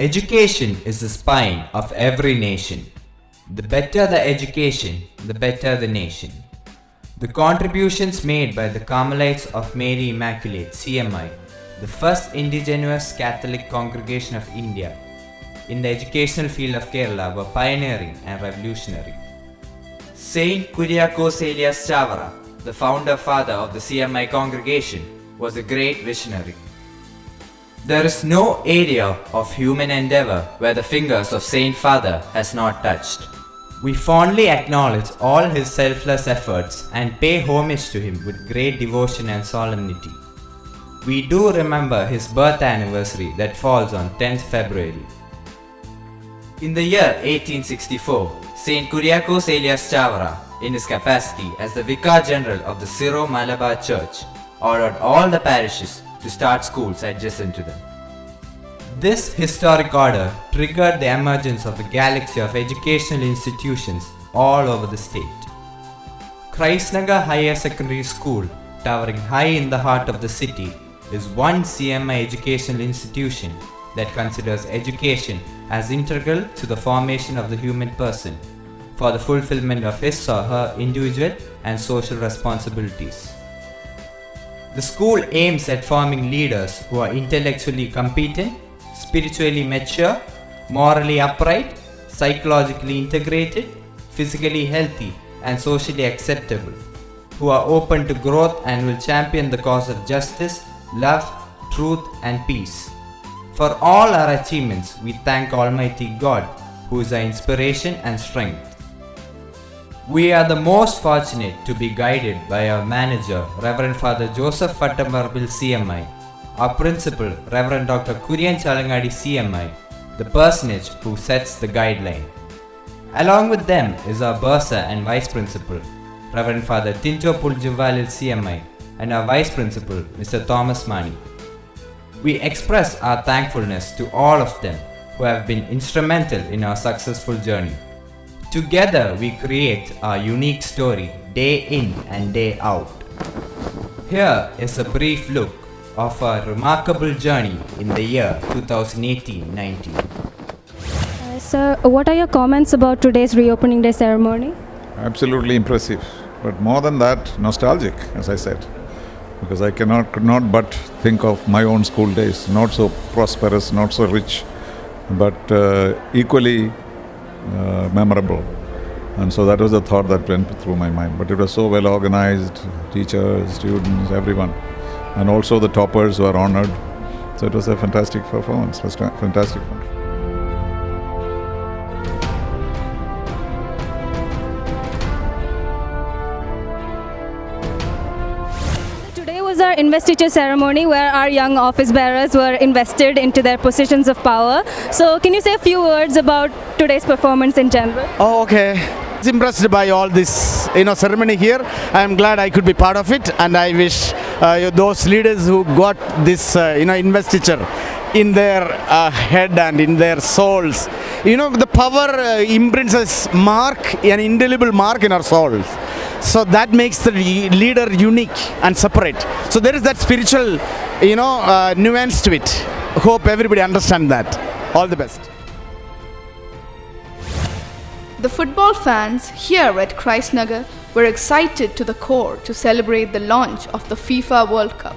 Education is the spine of every nation. The better the education, the better the nation. The contributions made by the Carmelites of Mary Immaculate (CMI), the first indigenous Catholic congregation of India, in the educational field of Kerala were pioneering and revolutionary. Saint Kuriakose Elias Chavara, the founder father of the CMI congregation, was a great visionary. There is no area of human endeavor where the fingers of Saint Father has not touched. We fondly acknowledge all his selfless efforts and pay homage to him with great devotion and solemnity. We do remember his birth anniversary that falls on 10th February. In the year 1864, Saint Kuriakose Elias Chavara, in his capacity as the Vicar General of the Syro-Malabar Church, ordered all the parishes to start schools adjacent to them. This historic order triggered the emergence of a galaxy of educational institutions all over the state. Nagar Higher Secondary School, towering high in the heart of the city, is one CMI educational institution that considers education as integral to the formation of the human person for the fulfillment of his or her individual and social responsibilities. The school aims at forming leaders who are intellectually competent, spiritually mature, morally upright, psychologically integrated, physically healthy, and socially acceptable, who are open to growth and will champion the cause of justice, love, truth, and peace. For all our achievements, we thank Almighty God, who is our inspiration and strength. We are the most fortunate to be guided by our manager, Reverend Father Joseph Fattamarabil CMI, our principal, Reverend Dr. Kurian Chalangadi CMI, the personage who sets the guideline. Along with them is our Bursa and Vice Principal, Reverend Father Tincho Puljuvalil CMI, and our Vice Principal, Mr. Thomas Mani. We express our thankfulness to all of them who have been instrumental in our successful journey. Together we create our unique story day in and day out. Here is a brief look of our remarkable journey in the year 2018-19. Sir, what are your comments about today's reopening day ceremony? Absolutely impressive, but more than that, nostalgic, as I said, because I could not but think of my own school days, not so prosperous, not so rich, but equally memorable. And so that was the thought that went through my mind. But it was so well organized, teachers, students, everyone. And also the toppers were honored. So it was a fantastic performance. It was fantastic fun. Today was our investiture ceremony where our young office bearers were invested into their positions of power. So can you say a few words about today's performance in general? Oh, okay. I was impressed by all this ceremony here. I am glad I could be part of it, and I wish those leaders who got this investiture in their head and in their souls. The power imprints an indelible mark in our souls. So that makes the leader unique and separate. So there is that spiritual, nuance to it. Hope everybody understands that. All the best. The football fans here at Nagar were excited to the core to celebrate the launch of the FIFA World Cup.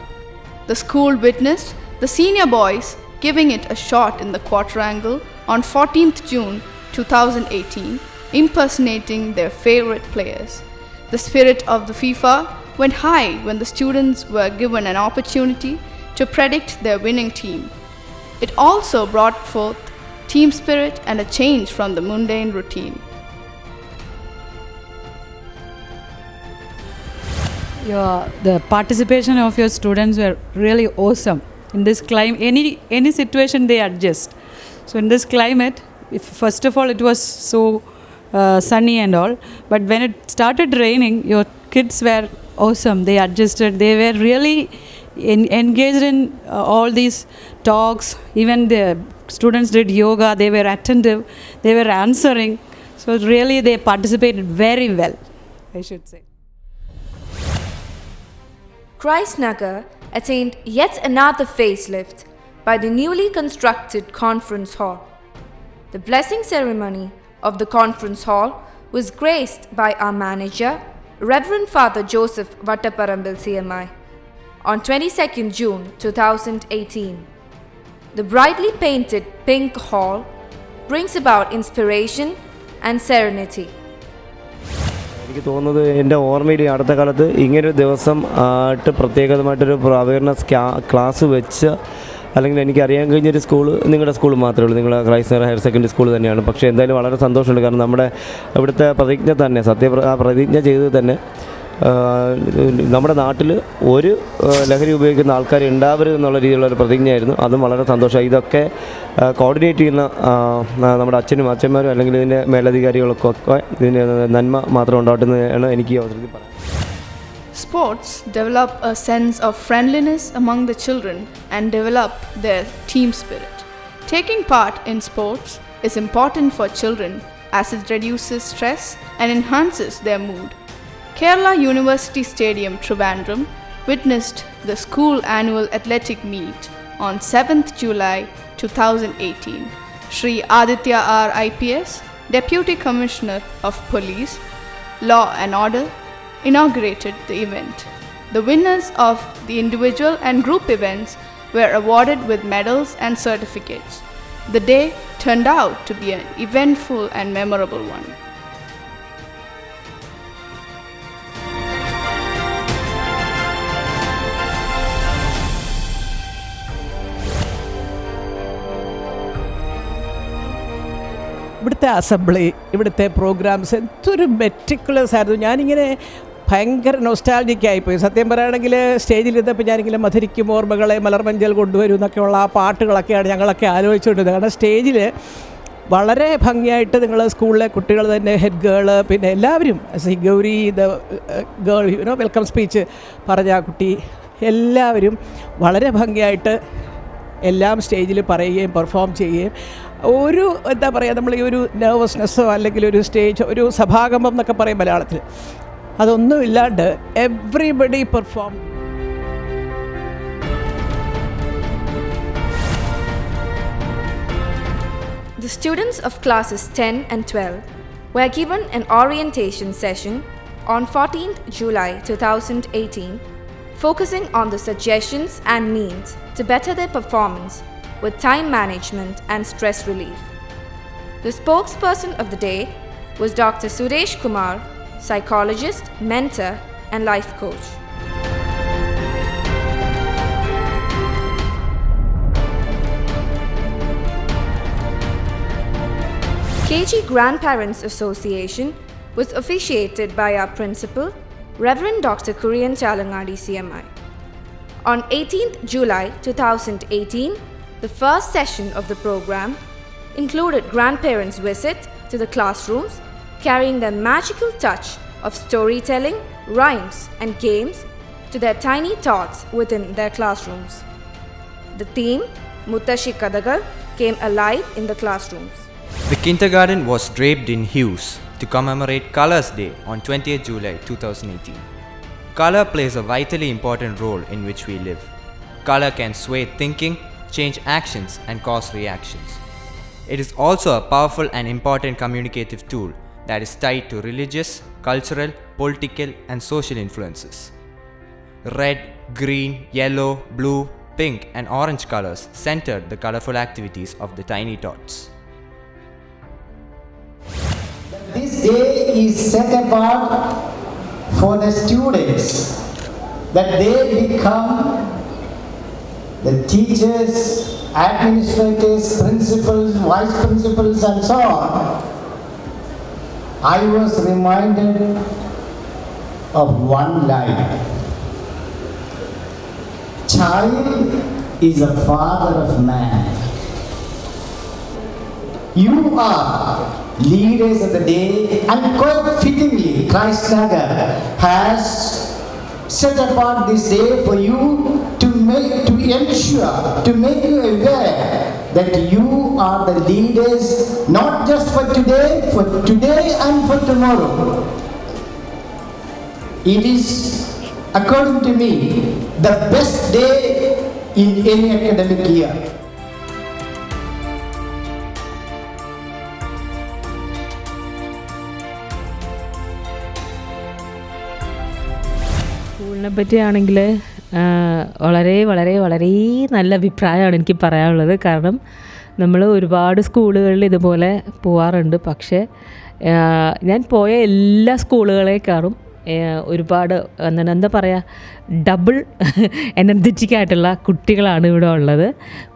The school witnessed the senior boys giving it a shot in the quadrangle on 14th June 2018, impersonating their favorite players. The spirit of the FIFA went high when the students were given an opportunity to predict their winning team. It also brought forth team spirit and a change from the mundane routine. The participation of your students were really awesome. In this climate, any situation they adjust. So in this climate, first of all it was so sunny and all, but when it started raining, your kids were awesome. They adjusted. They were really engaged in all these talks. Even the students did yoga. They were attentive. They were answering. So really they participated very well, I should say. Nagar attained yet another facelift. by the newly constructed conference hall. The blessing ceremony of the conference hall was graced by our manager, Reverend Father Joseph Vattaparambil CMI, on 22nd June 2018. The brightly painted pink hall brings about inspiration and serenity. എനിക്ക് തോന്നുന്നത് എൻ്റെ ഓർമ്മയിൽ അടുത്ത കാലത്ത് ഇങ്ങനൊരു ദിവസം ആയിട്ട് പ്രത്യേകമായിട്ടൊരു awareness class വെച്ച് അല്ലെങ്കിൽ എനിക്കറിയാൻ കഴിഞ്ഞൊരു സ്കൂൾ നിങ്ങളുടെ സ്കൂൾ മാത്രമേ ഉള്ളൂ, നിങ്ങളുടെ Christ Nagar higher secondary school തന്നെയാണ്. പക്ഷേ എന്തായാലും വളരെ സന്തോഷമുണ്ട്. കാരണം നമ്മുടെ ഇവിടുത്തെ പ്രതിജ്ഞ തന്നെ പ്രതിജ്ഞ ചെയ്ത് തന്നെ നമ്മുടെ നാട്ടിൽ ഒരു ലഹരി ഉപയോഗിക്കുന്ന ആൾക്കാർ ഉണ്ടാവരുത് എന്നുള്ള രീതിയിലുള്ളൊരു പ്രതിജ്ഞയായിരുന്നു. അതും വളരെ സന്തോഷമായി. ഇതൊക്കെ കോർഡിനേറ്റ് ചെയ്യുന്ന നമ്മുടെ അച്ഛന്മാരും അല്ലെങ്കിൽ ഇതിൻ്റെ മേലധികാരികൾക്കൊക്കെ ഇതിന് നന്മ മാത്രം ഉണ്ടാവട്ടെന്നാണ് എനിക്ക് ഈ അവസരത്തിൽ പറയാം. Sports develop a sense of friendliness among the children and develop their team spirit. Taking part in sports is important for children as it reduces stress and enhances their mood. Kerala University Stadium, Trivandrum, witnessed the school annual athletic meet on 7th July 2018. Shri Aditya R. IPS, Deputy Commissioner of Police, Law and Order, inaugurated the event. The winners of the individual and group events were awarded with medals and certificates. The day turned out to be an eventful and memorable one. ഇവിടുത്തെ assembly, ഇവിടുത്തെ programmes എന്തൊരു meticulous ആയിരുന്നു. ഞാനിങ്ങനെ ഭയങ്കര നൊസ്റ്റാൾജിക്കായിപ്പോയി. സത്യം പറയുകയാണെങ്കിൽ സ്റ്റേജിലിരുന്നപ്പോൾ ഞാനിങ്ങനെ മധുരിക്കും ഓർമ്മകളെ മലർമഞ്ചൽ കൊണ്ടുവരും എന്നൊക്കെയുള്ള ആ പാട്ടുകളൊക്കെയാണ് ഞങ്ങളൊക്കെ ആലോചിച്ചുകൊണ്ടിരുന്നത്. കാരണം സ്റ്റേജിൽ വളരെ ഭംഗിയായിട്ട് നിങ്ങൾ സ്കൂളിലെ കുട്ടികൾ തന്നെ, ഹെഡ് ഗേള്, പിന്നെ എല്ലാവരും Gauri the girl welcome speech പറഞ്ഞ ആ കുട്ടി, എല്ലാവരും വളരെ ഭംഗിയായിട്ട് എല്ലാം സ്റ്റേജിൽ പറയുകയും പെർഫോം ചെയ്യുകയും ഒരു എന്താ പറയുക, നമ്മൾ ഈ ഒരു നെർവസ്നെസ്സോ അല്ലെങ്കിൽ ഒരു സ്റ്റേജ് ഒരു സഭാകമ്പം എന്നൊക്കെ പറയും മലയാളത്തിൽ, അതൊന്നുമില്ലാണ്ട് everybody perform. The students of classes 10 and 12 were given an orientation session on 14th July 2018, focusing on the suggestions and means to better their performance with time management and stress relief. The spokesperson of the day was Dr. Suresh Kumar, psychologist, mentor, and life coach. KG Grandparents Association was officiated by our principal, Reverend Dr. Kurian Chalangadi CMI. On 18th July 2018, the first session of the program included grandparents' visit to the classrooms, carrying their magical touch of storytelling, rhymes, and games to their tiny tots within their classrooms. The theme, Muttashi Kadagal, came alive in the classrooms. The kindergarten was draped in hues to commemorate Colors Day on 20th July 2018. Color plays a vitally important role in which we live. Color can sway thinking, change actions, and cause reactions. It is also a powerful and important communicative tool that is tied to religious, cultural, political, and social influences. Red, green, yellow, blue, pink, and orange colors centered the colorful activities of the tiny tots. This day is set apart for the students, that they become the teachers, administrators, principals, vice principals, and so on. I was reminded of one line. Child is the father of man. You are leaders of the day, and quite fittingly, Christ Nagar has set apart this day for you to ensure, to make you aware that you are the leaders, not just for today and for tomorrow. It is, according to me, the best day in any academic year. സ്കൂളിനെ പറ്റിയാണെങ്കിൽ വളരെ വളരെ വളരെ നല്ല അഭിപ്രായമാണ് എനിക്ക് പറയാനുള്ളത്. കാരണം നമ്മൾ ഒരുപാട് സ്കൂളുകളിൽ ഇതുപോലെ പോവാറുണ്ട്. പക്ഷേ ഞാൻ പോയ എല്ലാ സ്കൂളുകളേക്കാളും ഒരുപാട് എന്താ പറയുക, ഡബിൾ എനർജറ്റിക് ആയിട്ടുള്ള കുട്ടികളാണ് ഇവിടെ ഉള്ളത്.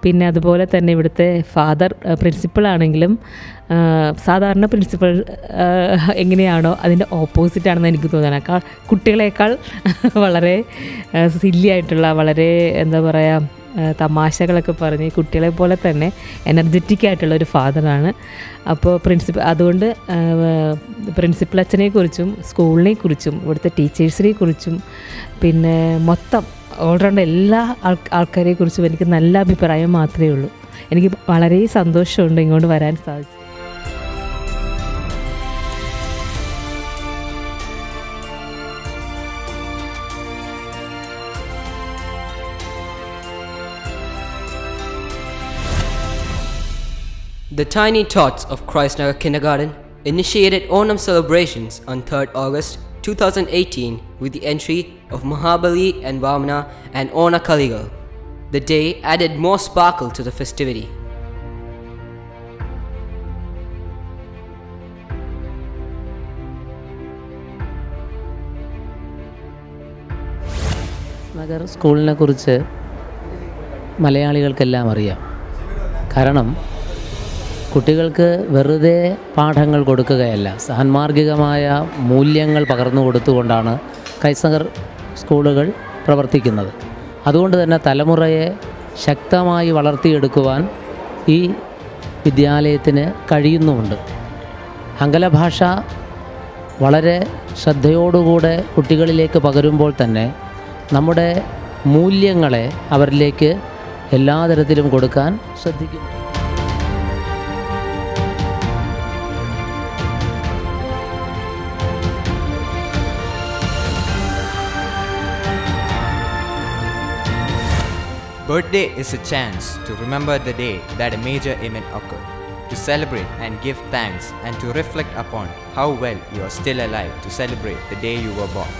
പിന്നെ അതുപോലെ തന്നെ ഇവിടുത്തെ ഫാദർ പ്രിൻസിപ്പളാണെങ്കിലും സാധാരണ പ്രിൻസിപ്പൾ എങ്ങനെയാണോ അതിൻ്റെ ഓപ്പോസിറ്റാണെന്ന് എനിക്ക് തോന്നുന്നത്. കുട്ടികളെക്കാൾ വളരെ സില്ലി ആയിട്ടുള്ള, വളരെ എന്താ പറയുക, തമാശകളൊക്കെ പറഞ്ഞ് കുട്ടികളെ പോലെ തന്നെ എനർജറ്റിക് ആയിട്ടുള്ള ഒരു ഫാദറാണ്. അപ്പോൾ അതുകൊണ്ട് പ്രിൻസിപ്പൽ അച്ഛനെക്കുറിച്ചും സ്കൂളിനെ കുറിച്ചും ഇവിടുത്തെ ടീച്ചേഴ്സിനെ കുറിച്ചും പിന്നെ മൊത്തം ഓൾറൗണ്ട് എല്ലാ ആൾക്കാരെക്കുറിച്ചും എനിക്ക് നല്ല അഭിപ്രായം മാത്രമേ ഉള്ളൂ. എനിക്ക് വളരെ സന്തോഷമുണ്ട് ഇങ്ങോട്ട് വരാൻ സാധിച്ചു. The Tiny Tots of Christ Nagar Kindergarten initiated Onam celebrations on 3rd August 2018 with the entry of Mahabali and Vamana and Ona Kaligal. The day added more sparkle to the festivity. Nagar സ്കൂളിനെ കുറിച്ച് മലയാളികൾക്കെല്ലാം അറിയാം. കാരണം കുട്ടികൾക്ക് വെറുതെ പാഠങ്ങൾ കൊടുക്കുകയല്ല, സാൻമാർഗികമായ മൂല്യങ്ങൾ പകർന്നു കൊടുത്തുകൊണ്ടാണ് Christ Nagar സ്കൂളുകൾ പ്രവർത്തിക്കുന്നത്. അതുകൊണ്ട് തന്നെ തലമുറയെ ശക്തമായി വളർത്തിയെടുക്കുവാൻ ഈ വിദ്യാലയത്തിന് കഴിയുന്നുമുണ്ട്. ആംഗലഭാഷ വളരെ ശ്രദ്ധയോടുകൂടെ കുട്ടികളിലേക്ക് പകരുമ്പോൾ തന്നെ നമ്മുടെ മൂല്യങ്ങളെ അവരിലേക്ക് എല്ലാ തരത്തിലും കൊടുക്കാൻ ശ്രദ്ധിക്കുന്നു. Birthday is a chance to remember the day that a major event occurred, to celebrate and give thanks, and to reflect upon how well you are still alive to celebrate the day you were born.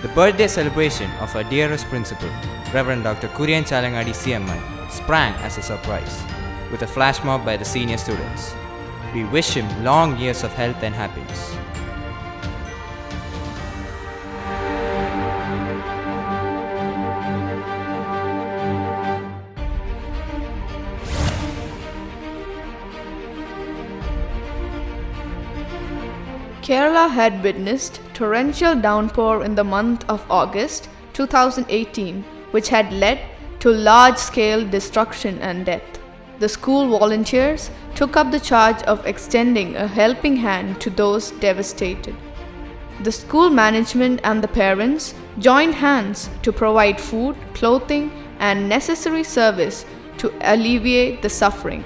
The birthday celebration of our dearest principal, Reverend Dr. Kurian Chalangadi CMI, sprang as a surprise, with a flash mob by the senior students. We wish him long years of health and happiness. Kerala had witnessed torrential downpour in the month of August 2018, which had led to large-scale destruction and death. The school volunteers took up the charge of extending a helping hand to those devastated. The school management and the parents joined hands to provide food, clothing, and necessary service to alleviate the suffering.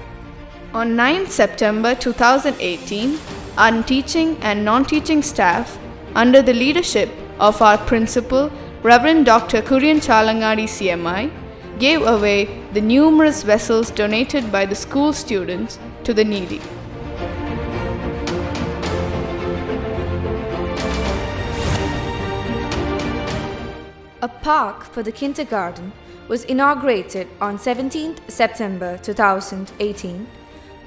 On 9th September 2018, our teaching and non-teaching staff, under the leadership of our principal, Reverend Dr. Kurian Chalangadi CMI, gave away the numerous vessels donated by the school students to the needy. A park for the kindergarten was inaugurated on 17th September 2018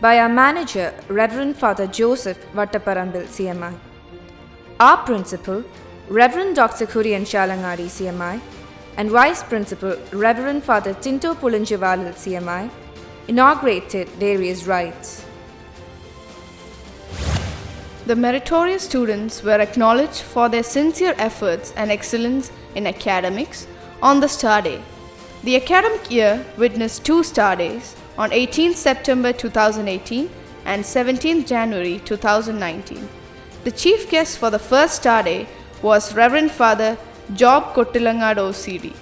by our manager, Reverend Father Joseph Vattaparambil CMI. Our principal, Reverend Dr. Kurian Chalangadi CMI, and Vice Principal, Reverend Father Tinto Pulanjivalil CMI, inaugurated various rites. The meritorious students were acknowledged for their sincere efforts and excellence in academics on the Star Day. The academic year witnessed 2 Star Days on 18th September 2018 and 17th January 2019. The chief guest for the first Star Day was Reverend Father Job Kottilangad OCD.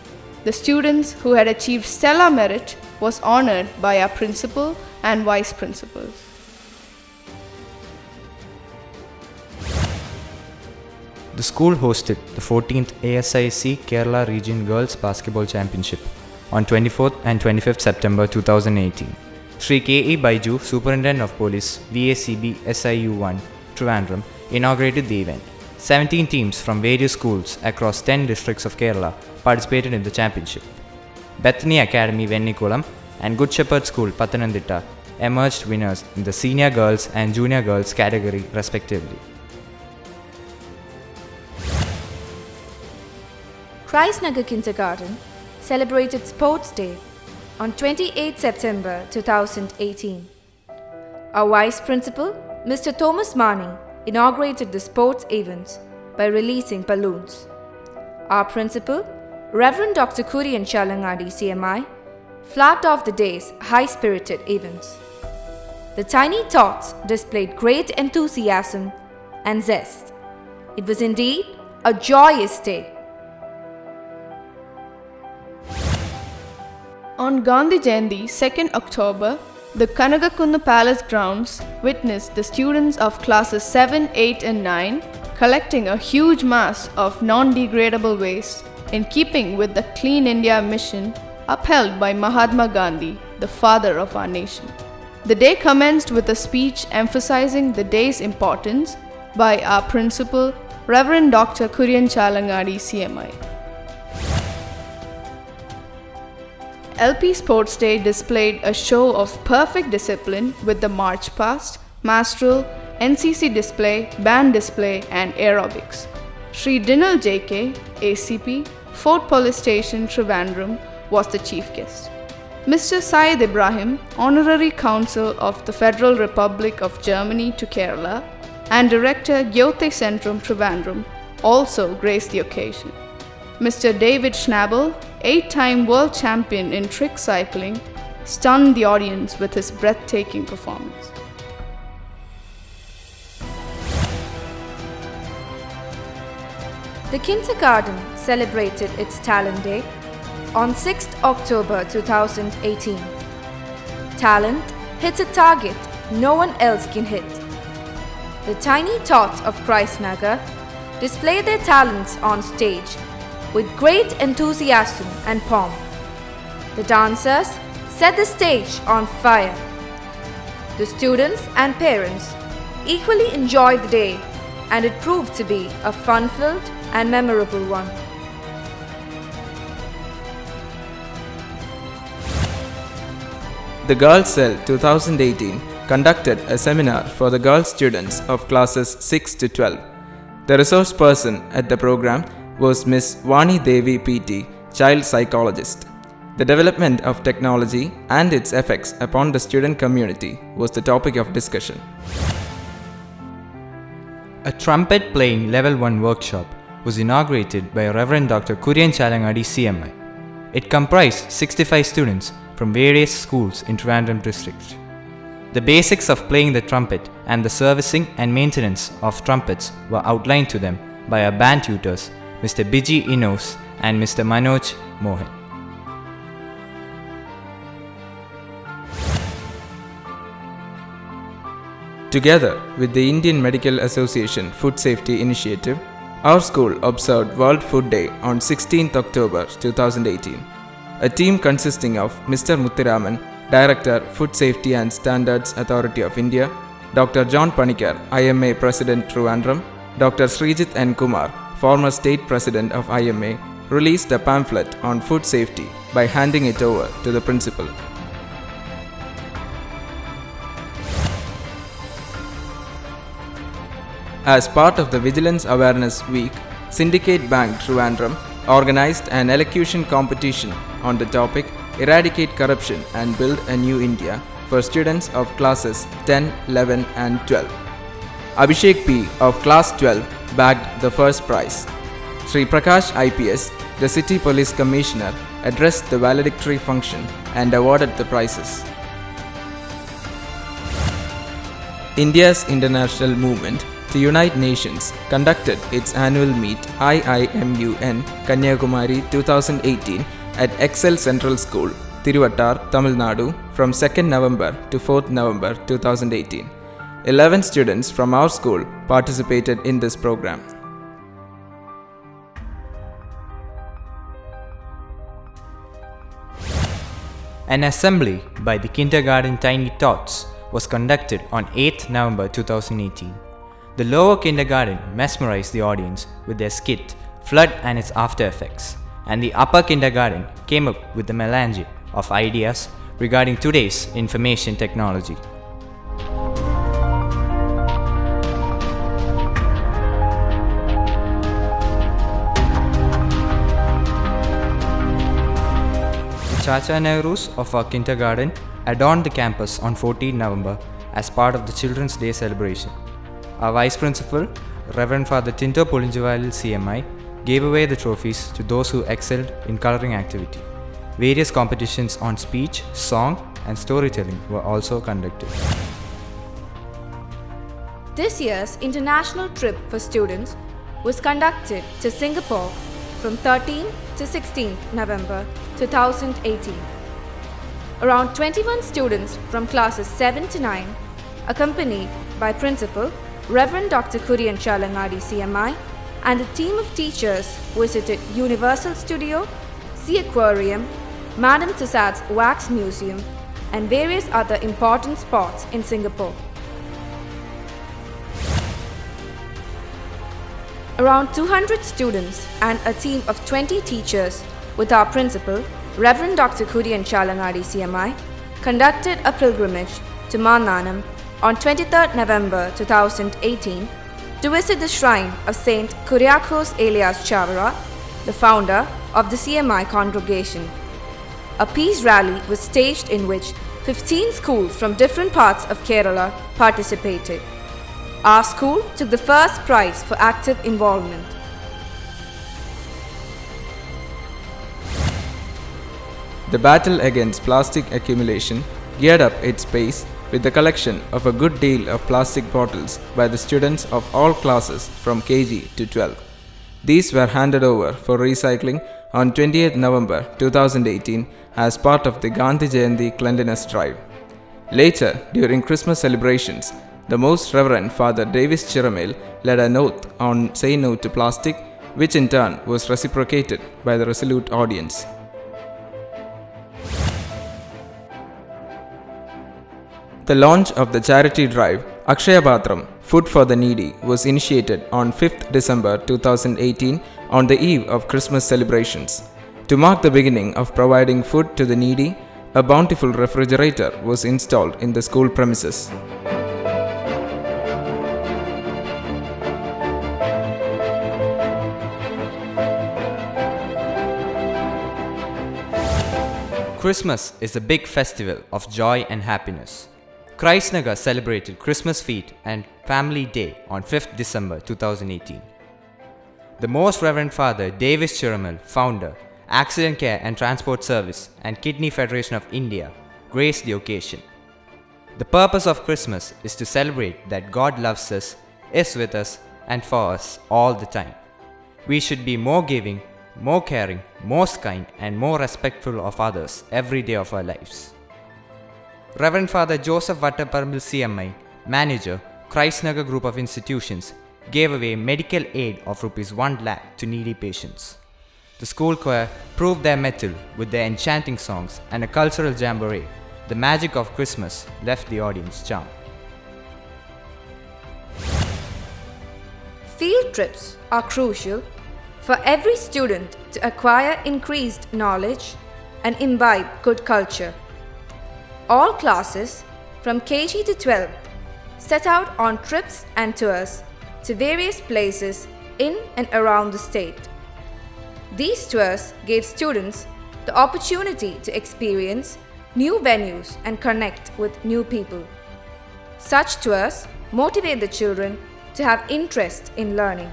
The students who had achieved stellar merit was honored by our principal and vice principals. The school hosted the 14th ASIC Kerala Region Girls Basketball Championship on 24th and 25th September 2018. Sri K.E. Baiju, Superintendent of Police, VACB SIU-1, Trivandrum, inaugurated the event. 17 teams from various schools across 10 districts of Kerala participated in the championship. Bethany Academy, Vennikulam, and Good Shepherd School, Pathanamthitta, emerged winners in the senior girls and junior girls category respectively. Christ Nagar Kindergarten celebrated Sports Day on 28 September 2018. Our Vice Principal, Mr. Thomas Mani, inaugurated the sports events by releasing balloons. Our Principal, Reverend Dr. Kurian Chalangadi CMI, flagged off the day's high-spirited events. The tiny tots displayed great enthusiasm and zest. It was indeed a joyous day. On Gandhi Jayanti, 2nd October, the Kanagakunna Palace grounds witnessed the students of classes 7, 8 and 9 collecting a huge mass of non-degradable waste in keeping with the Clean India mission upheld by Mahatma Gandhi, the father of our nation. The day commenced with a speech emphasizing the day's importance by our principal, Reverend Dr. Kurian Chalangadi CMI. LP Sports Day displayed a show of perfect discipline with the march past, mass drill, NCC display, band display and aerobics. Sri Dinal JK, ACP, Fort Police Station, Trivandrum was the chief guest. Mr. Syed Ibrahim, Honorary Counsel of the Federal Republic of Germany to Kerala and Director Gyote Centrum Trivandrum also graced the occasion. Mr. David Schnabel, 8-time world champion in trick cycling, stunned the audience with his breathtaking performance. The kindergarten celebrated its Talent Day on 6th October 2018. Talent hits a target no one else can hit. The tiny tots of Christ Nagar display their talents on stage with great enthusiasm and pomp. The dancers set the stage on fire. The students and parents equally enjoyed the day, and it proved to be a fun-filled and memorable one. The Girls Cell 2018 conducted a seminar for the girl students of classes 6 to 12. The resource person at the program was Miss Vani Devi PT, child psychologist. The development of technology and its effects upon the student community was the topic of discussion. A trumpet playing level 1 workshop was inaugurated by Reverend Dr. Kurian Chalangadi CMI. It comprised 65 students from various schools in Trivandrum district. The basics of playing the trumpet and the servicing and maintenance of trumpets were outlined to them by our band tutors, Mr. Biji Inos and Mr. Manoj Mohan. Together with the Indian Medical Association Food Safety Initiative, our school observed World Food Day on 16th October 2018. A team consisting of Mr. Muthiraman, Director, Food Safety and Standards Authority of India, Dr. John Panikar, IMA President Trivandrum, Dr. Srijit N. Kumar, former State President of IMA, released a pamphlet on food safety by handing it over to the principal. As part of the Vigilance Awareness Week, Syndicate Bank Trivandrum organized an elocution competition on the topic Eradicate Corruption and Build a New India for students of classes 10, 11 and 12. Abhishek P. of class 12 bagged the first prize. Sri Prakash IPS, the City Police Commissioner, addressed the valedictory function and awarded the prizes. India's international movement to unite nations conducted its annual meet IIMUN Kanyakumari 2018 at Excel Central School, Tiruvattar, Tamil Nadu from 2nd November to 4th November 2018. 11 students from our school participated in this program. An assembly by the kindergarten Tiny Tots was conducted on 8th November 2018. The lower kindergarten mesmerized the audience with their skit Flood and its After Effects, and the upper kindergarten came up with the melange of ideas regarding today's information technology. The Chacha Nehrus of our kindergarten adorned the campus on 14 November as part of the Children's Day celebration. Our Vice Principal, Reverend Father Tinto Pulinjavalil CMI, gave away the trophies to those who excelled in coloring activity. Various competitions on speech, song, and storytelling were also conducted. This year's international trip for students was conducted to Singapore from 13 to 16 November 2018. Around 21 students from classes 7 to 9, accompanied by Principal Reverend Dr. Kurian Chalangadi CMI, and a team of teachers visited Universal Studio, Sea Aquarium, Madame Tussauds Wax Museum, and various other important spots in Singapore. Around 200 students and a team of 20 teachers with our principal, Reverend Dr. Kurian Chalangadi CMI, conducted a pilgrimage to Mananam on 23rd November 2018 to visit the shrine of Saint Kuriakos Elias Chavara, the founder of the CMI congregation. A peace rally was staged in which 15 schools from different parts of Kerala participated. Our school took the first prize for active involvement. The battle against plastic accumulation geared up its pace with the collection of a good deal of plastic bottles by the students of all classes from KG to 12. These were handed over for recycling on 20th November 2018 as part of the Gandhi Jayanti Cleanliness Drive. Later, during Christmas celebrations, the Most Reverend Father Davis Chiramel led an oath on Say No to Plastic, which in turn was reciprocated by the resolute audience. The launch of the charity drive Akshaya Patram Food for the Needy was initiated on 5th December 2018 on the eve of Christmas celebrations. To mark the beginning of providing food to the needy, a bountiful refrigerator was installed in the school premises. Christmas is a big festival of joy and happiness. Christ Nagar celebrated Christmas Feast and Family Day on 5th December 2018. The Most Reverend Father Davis Chiramel, founder, Accident Care and Transport Service and Kidney Federation of India, graced the occasion. The purpose of Christmas is to celebrate that God loves us, is with us, and for us all the time. We should be more giving, more caring, most kind, and more respectful of others every day of our lives. Reverend Father Joseph Vattaparambal CMI, manager, Christ Nagar Group of Institutions, gave away medical aid of Rs 1 lakh to needy patients. The school choir proved their mettle with their enchanting songs, and a cultural jamboree. The magic of Christmas left the audience charmed. Field trips are crucial for every student to acquire increased knowledge and imbibe good culture. All classes from KG to 12 set out on trips and tours to various places in and around the state. These tours gave students the opportunity to experience new venues and connect with new people. Such tours motivate the children to have interest in learning.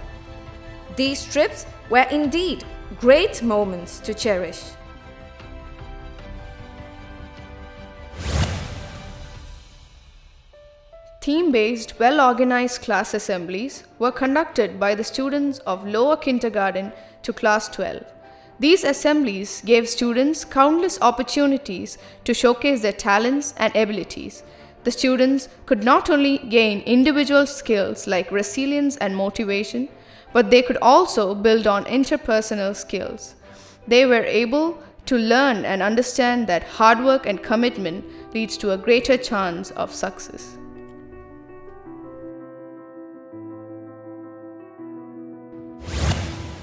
These trips were indeed great moments to cherish. Theme-based, well-organized class assemblies were conducted by the students of lower kindergarten to class 12. These assemblies gave students countless opportunities to showcase their talents and abilities. The students could not only gain individual skills like resilience and motivation, but they could also build on interpersonal skills. They were able to learn and understand that hard work and commitment leads to a greater chance of success.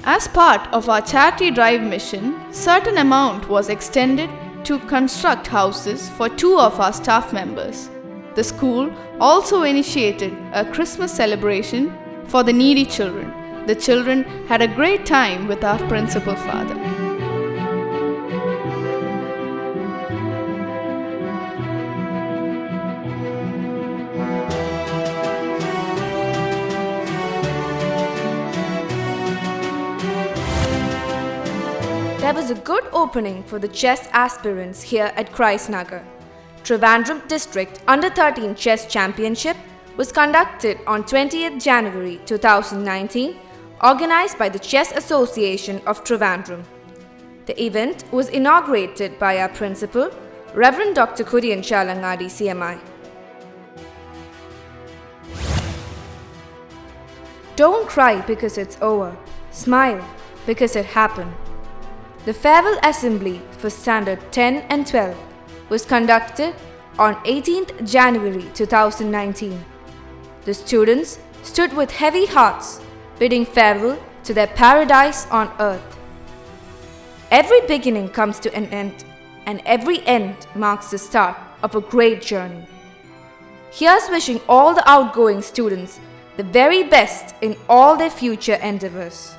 As part of our charity drive mission, certain amount was extended to construct houses for 2 of our staff members. The school also initiated a Christmas celebration for the needy children. The children had a great time with our principal father. There was a good opening for the chess aspirants here at Christ Nagar. Trivandrum District Under-13 Chess Championship was conducted on 20th January 2019, organized by the Chess Association of Trivandrum. The event was inaugurated by our principal, Reverend Dr. Kurian Chalangadi CMI. Don't cry because it's over. Smile because it happened. The farewell assembly for Standard 10 and 12 was conducted on 18th January 2019. The students stood with heavy hearts, bidding farewell to their paradise on earth. Every beginning comes to an end, and every end marks the start of a great journey. Here's wishing all the outgoing students the very best in all their future endeavors.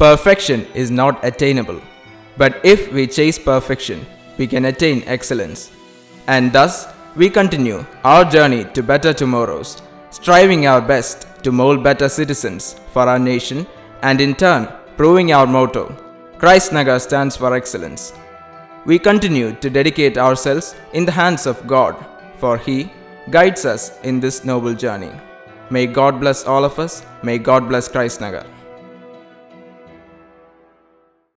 Perfection is not attainable, but if we chase perfection, we can attain excellence. And thus, we continue our journey to better tomorrows, striving our best to mold better citizens for our nation and in turn proving our motto, Christ Nagar stands for excellence. We continue to dedicate ourselves in the hands of God, for He guides us in this noble journey. May God bless all of us. May God bless Christ Nagar.